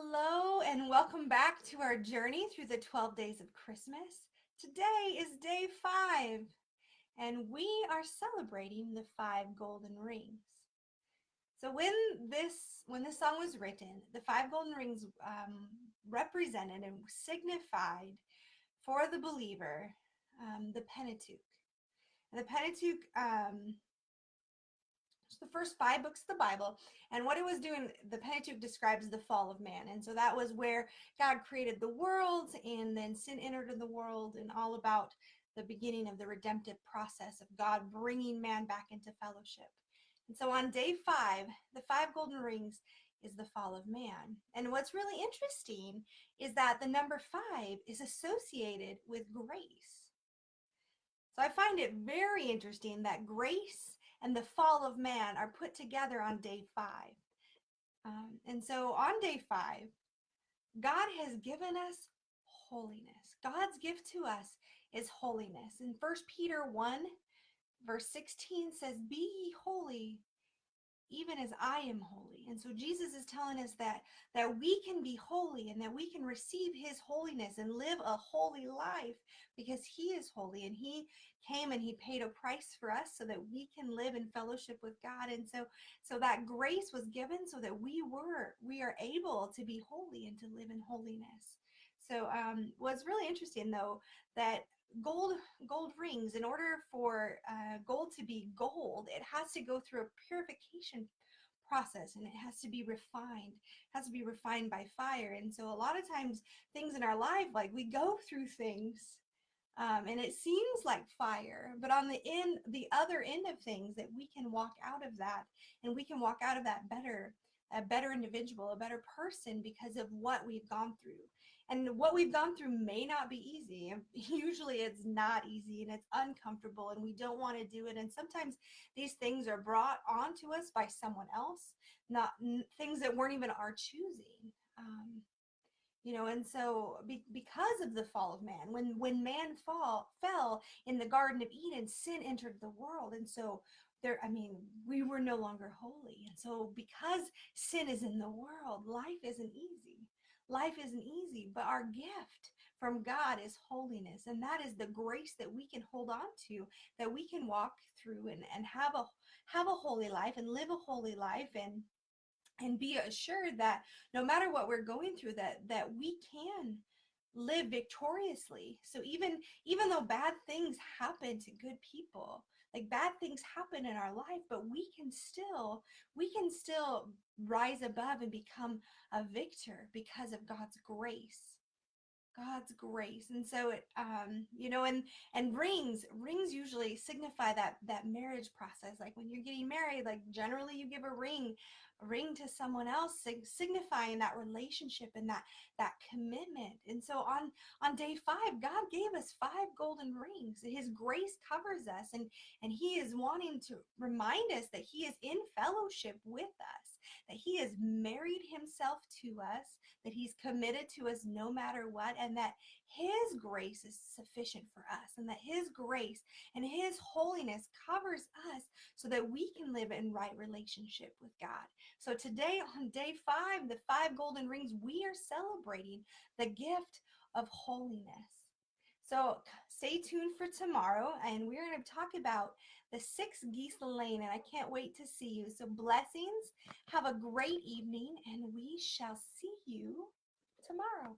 Hello, and welcome back to our journey through the 12 days of Christmas. Today is day 5, and we are celebrating the 5 golden rings. So when this song was written, the 5 golden rings represented and signified for the believer the Pentateuch. And the Pentateuch it's the first 5 books of the Bible. And what it was doing, the Pentateuch describes the fall of man. And so that was where God created the world, and then sin entered in the world, and all about the beginning of the redemptive process of God bringing man back into fellowship. And so on day 5, the 5 golden rings is the fall of man. And what's really interesting is that the number 5 is associated with grace. So I find it very interesting that grace and the fall of man are put together on day 5. And so on day 5, God has given us holiness. God's gift to us is holiness. In 1 Peter 1, verse 16 says, "Be ye holy, even as I am holy." And so Jesus is telling us that we can be holy and that we can receive his holiness and live a holy life because he is holy, and he came and he paid a price for us so that we can live in fellowship with God. And so that grace was given so that we are able to be holy and to live in holiness. So what's really interesting though, that gold rings, in order for gold to be gold, it has to go through a purification process, and it has to be refined by fire. And so a lot of times things in our life, like we go through things, and it seems like fire, but on the other end of things, that we can walk out of that, and we can walk out of that a better individual, a better person, because of what we've gone through. And what we've gone through may not be easy. Usually it's not easy, and it's uncomfortable, and we don't want to do it. And sometimes these things are brought onto us by someone else, not things that weren't even our choosing. And so because of the fall of man, when man fell in the Garden of Eden, sin entered the world. And so we were no longer holy. And so because sin is in the world, life isn't easy, but our gift from God is holiness. And that is the grace that we can hold on to, that we can walk through and have a holy life and live a holy life, and be assured that no matter what we're going through, that we can live victoriously. So even though bad things happen to good people, like bad things happen in our life, but we can still rise above and become a victor because of God's grace. And so and rings usually signify that marriage process. Like when you're getting married, like generally you give a ring to someone else, signifying that relationship and that commitment. And so on day 5, God gave us 5 golden rings. His grace covers us, and he is wanting to remind us that he is in fellowship with us, that he has married himself to us, that he's committed to us no matter what, and that his grace is sufficient for us, and that his grace and his holiness covers us so that we can live in right relationship with God. So today on day 5, the 5 golden rings, we are celebrating the gift of holiness. So stay tuned for tomorrow, and we're going to talk about the 6 geese lane, and I can't wait to see you. So blessings, have a great evening, and we shall see you tomorrow.